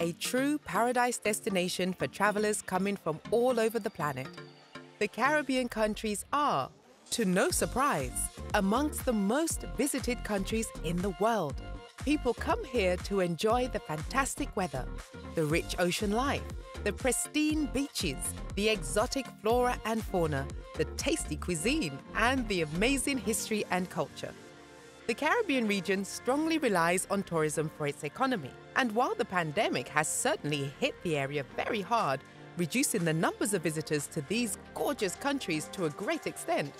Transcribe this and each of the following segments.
a true paradise destination for travelers coming from all over the planet. The Caribbean countries are, to no surprise, amongst the most visited countries in the world. People come here to enjoy the fantastic weather, the rich ocean life, the pristine beaches, the exotic flora and fauna, the tasty cuisine, and the amazing history and culture. The Caribbean region strongly relies on tourism for its economy, and while the pandemic has certainly hit the area very hard, reducing the numbers of visitors to these gorgeous countries to a great extent,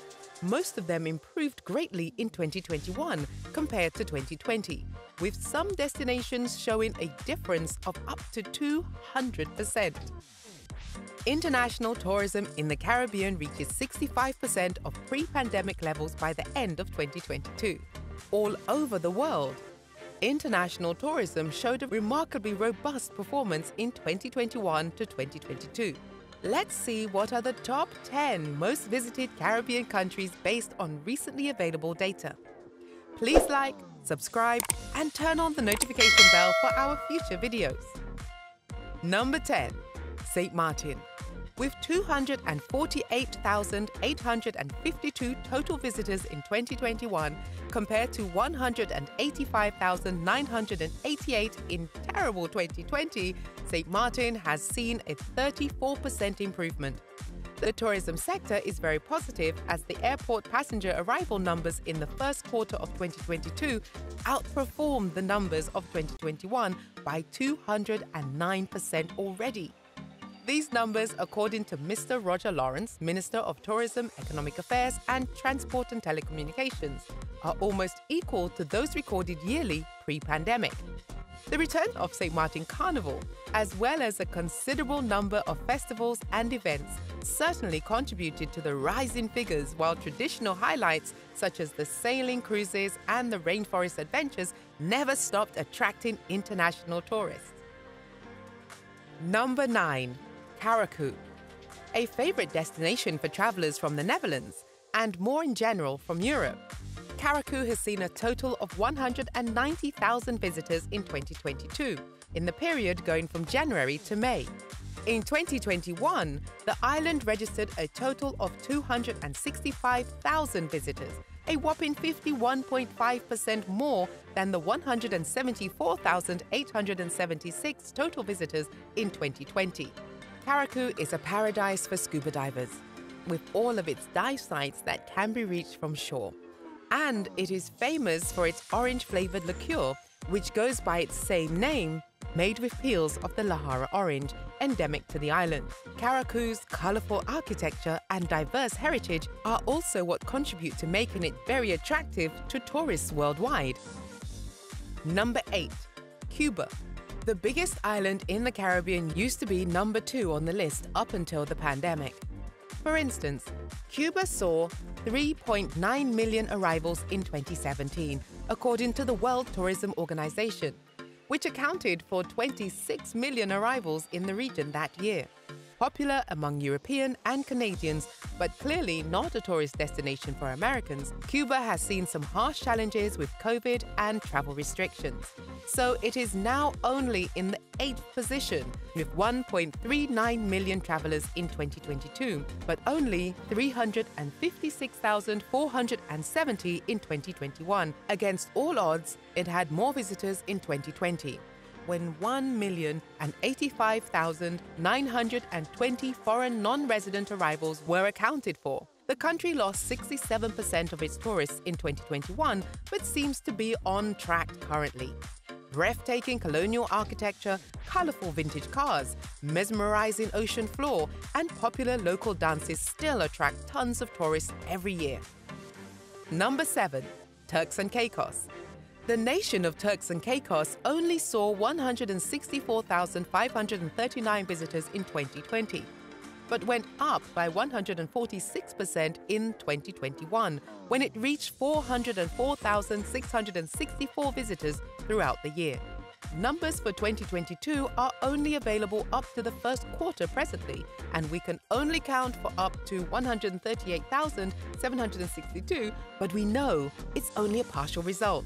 most of them improved greatly in 2021 compared to 2020, with some destinations showing a difference of up to 200%. International tourism in the Caribbean reaches 65% of pre-pandemic levels by the end of 2022. All over the world, international tourism showed a remarkably robust performance in 2021 to 2022. Let's see what are the top 10 most visited Caribbean countries based on recently available data. Please like, subscribe, and turn on the notification bell for our future videos. Number 10. St. Maarten. With 248,852 total visitors in 2021 compared to 185,988 in terrible 2020, St. Maarten has seen a 34% improvement. The tourism sector is very positive as the airport passenger arrival numbers in the first quarter of 2022 outperformed the numbers of 2021 by 209% already. These numbers, according to Mr. Roger Lawrence, Minister of Tourism, Economic Affairs and Transport and Telecommunications, are almost equal to those recorded yearly pre-pandemic. The return of St. Maarten Carnival, as well as a considerable number of festivals and events, certainly contributed to the rising figures, while traditional highlights such as the sailing cruises and the rainforest adventures never stopped attracting international tourists. Number 9. Curacao. A favorite destination for travelers from the Netherlands, and more in general from Europe. Curacao has seen a total of 190,000 visitors in 2022, in the period going from January to May. In 2021, the island registered a total of 265,000 visitors, a whopping 51.5% more than the 174,876 total visitors in 2020. Curacao is a paradise for scuba divers, with all of its dive sites that can be reached from shore. And it is famous for its orange-flavored liqueur, which goes by its same name, made with peels of the Lahara orange, endemic to the island. Curacao's colorful architecture and diverse heritage are also what contribute to making it very attractive to tourists worldwide. Number 8. Cuba. The biggest island in the Caribbean used to be number 2 on the list up until the pandemic. For instance, Cuba saw 3.9 million arrivals in 2017, according to the World Tourism Organization, which accounted for 26 million arrivals in the region that year. Popular among European and Canadians, but clearly not a tourist destination for Americans, Cuba has seen some harsh challenges with COVID and travel restrictions. So it is now only in the 8th position, with 1.39 million travelers in 2022, but only 356,470 in 2021. Against all odds, it had more visitors in 2020. When 1,085,920 foreign non-resident arrivals were accounted for. The country lost 67% of its tourists in 2021, but seems to be on track currently. Breathtaking colonial architecture, colorful vintage cars, mesmerizing ocean floor, and popular local dances still attract tons of tourists every year. Number 7. Turks and Caicos. The nation of Turks and Caicos only saw 164,539 visitors in 2020, but went up by 146% in 2021, when it reached 404,664 visitors throughout the year. Numbers for 2022 are only available up to the first quarter presently, and we can only count for up to 138,762, but we know it's only a partial result.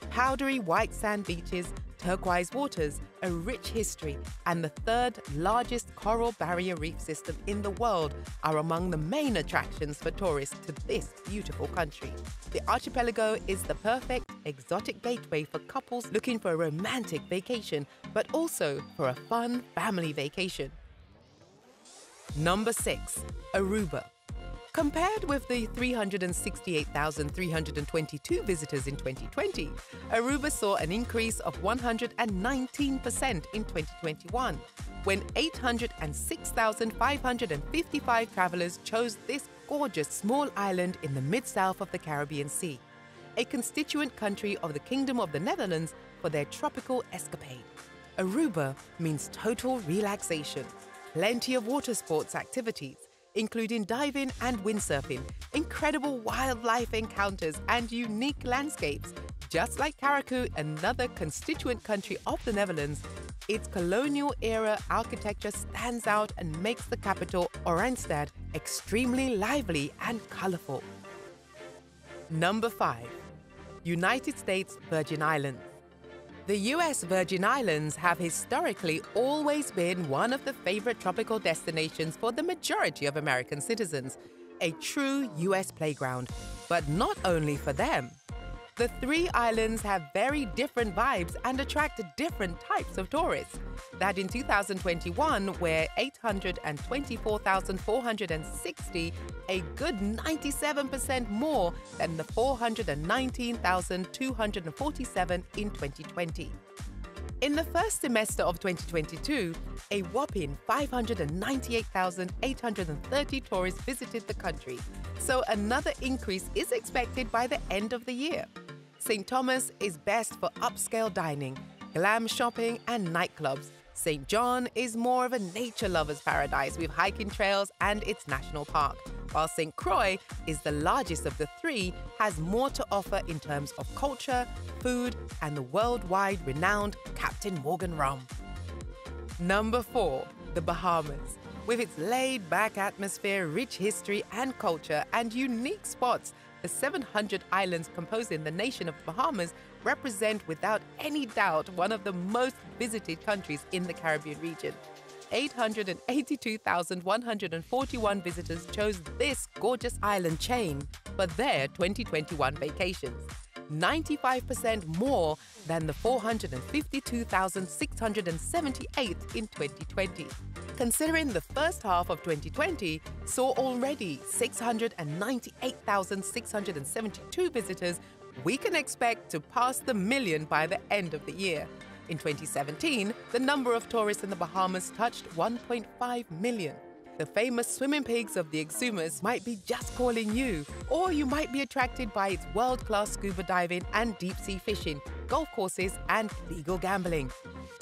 Powdery white sand beaches, turquoise waters, a rich history, and the third largest coral barrier reef system in the world are among the main attractions for tourists to this beautiful country. The archipelago is the perfect exotic gateway for couples looking for a romantic vacation, but also for a fun family vacation. Number 6. Aruba. Compared with the 368,322 visitors in 2020, Aruba saw an increase of 119% in 2021, when 806,555 travelers chose this gorgeous small island in the mid-south of the Caribbean Sea, a constituent country of the Kingdom of the Netherlands, for their tropical escapade. Aruba means total relaxation, plenty of water sports activities, including diving and windsurfing, incredible wildlife encounters, and unique landscapes. Just like Curacao, another constituent country of the Netherlands, its colonial-era architecture stands out and makes the capital, Oranjestad, extremely lively and colorful. Number 5. United States Virgin Islands. The U.S. Virgin Islands have historically always been one of the favorite tropical destinations for the majority of American citizens, a true U.S. playground, but not only for them. The three islands have very different vibes and attract different types of tourists. That in 2021 were 824,460, a good 97% more than the 419,247 in 2020. In the first semester of 2022, a whopping 598,830 tourists visited the country, so another increase is expected by the end of the year. St. Thomas is best for upscale dining, glam shopping, and nightclubs. St. John is more of a nature lover's paradise with hiking trails and its national park, while St. Croix is the largest of the three, has more to offer in terms of culture, food, and the worldwide renowned Captain Morgan rum. Number 4. The Bahamas. With its laid-back atmosphere, rich history and culture, and unique spots, the 700 islands composing the nation of the Bahamas represent without any doubt one of the most visited countries in the Caribbean region. 882,141 visitors chose this gorgeous island chain for their 2021 vacations, 95% more than the 452,678 in 2020. Considering the first half of 2020 saw already 698,672 visitors, we can expect to pass the million by the end of the year. In 2017, the number of tourists in the Bahamas touched 1.5 million. The famous swimming pigs of the Exumas might be just calling you, or you might be attracted by its world-class scuba diving and deep-sea fishing, golf courses, and legal gambling.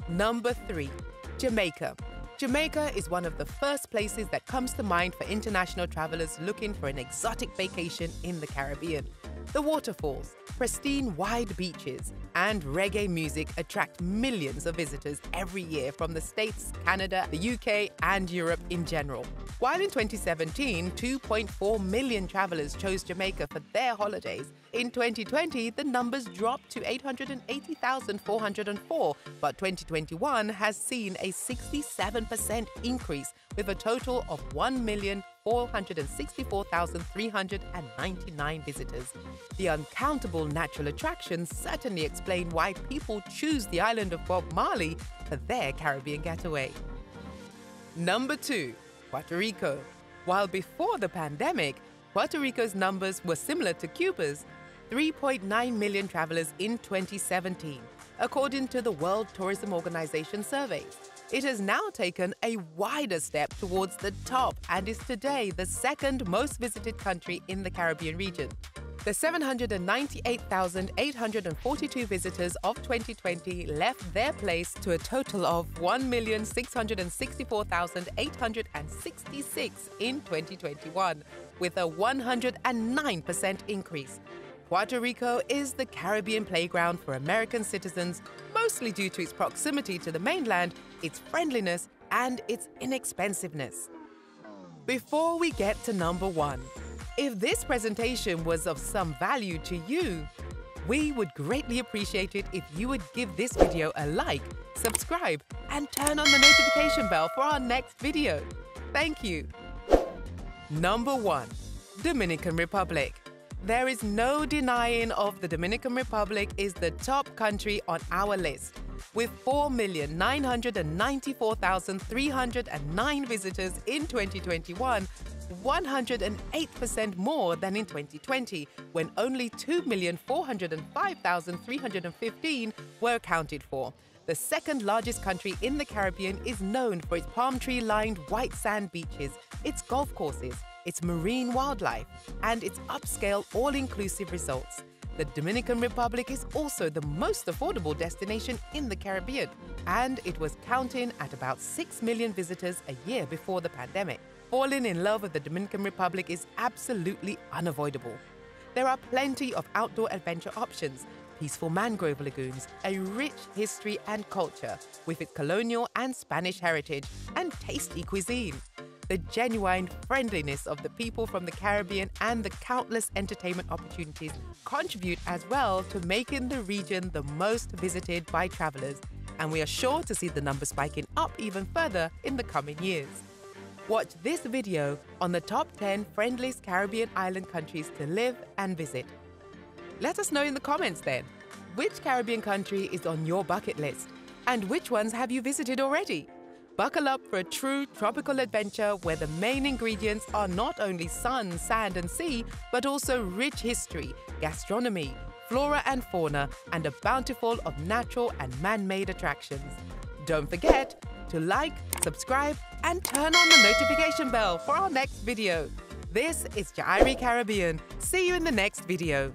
Number 3. Jamaica. Jamaica is one of the first places that comes to mind for international travelers looking for an exotic vacation in the Caribbean. The waterfalls, pristine wide beaches, and reggae music attract millions of visitors every year from the States, Canada, the UK, and Europe in general. While in 2017, 2.4 million travelers chose Jamaica for their holidays, in 2020, the numbers dropped to 880,404, but 2021 has seen a 67% increase with a total of 1,464,399 visitors. The uncountable natural attractions certainly explain why people choose the island of Bob Marley for their Caribbean getaway. Number 2. Puerto Rico. While before the pandemic, Puerto Rico's numbers were similar to Cuba's, 3.9 million travelers in 2017, according to the World Tourism Organization surveys. It has now taken a wider step towards the top and is today the second most visited country in the Caribbean region. The 798,842 visitors of 2020 left their place to a total of 1,664,866 in 2021, with a 109% increase. Puerto Rico is the Caribbean playground for American citizens, mostly due to its proximity to the mainland, its friendliness, and its inexpensiveness. Before we get to number 1, if this presentation was of some value to you, We would greatly appreciate it if you would give this video a like, subscribe, and turn on the notification bell for our next video. Thank you. Number 1. Dominican Republic. There is no denying of the Dominican Republic is the top country on our list, with 4,994,309 visitors in 2021, 108% more than in 2020, when only 2,405,315 were accounted for. The second largest country in the Caribbean is known for its palm tree-lined white sand beaches, its golf courses, its marine wildlife, and its upscale all-inclusive resorts. The Dominican Republic is also the most affordable destination in the Caribbean, and it was counting at about 6 million visitors a year before the pandemic. Falling in love with the Dominican Republic is absolutely unavoidable. There are plenty of outdoor adventure options, peaceful mangrove lagoons, a rich history and culture with its colonial and Spanish heritage, and tasty cuisine. The genuine friendliness of the people from the Caribbean and the countless entertainment opportunities contribute as well to making the region the most visited by travelers, and we are sure to see the numbers spiking up even further in the coming years. Watch this video on the top 10 friendliest Caribbean island countries to live and visit. Let us know in the comments then, which Caribbean country is on your bucket list, and which ones have you visited already? Buckle up for a true tropical adventure where the main ingredients are not only sun, sand, and sea, but also rich history, gastronomy, flora and fauna, and a bountiful of natural and man-made attractions. Don't forget to like, subscribe, and turn on the notification bell for our next video. This is J-irie Caribbean. See you in the next video.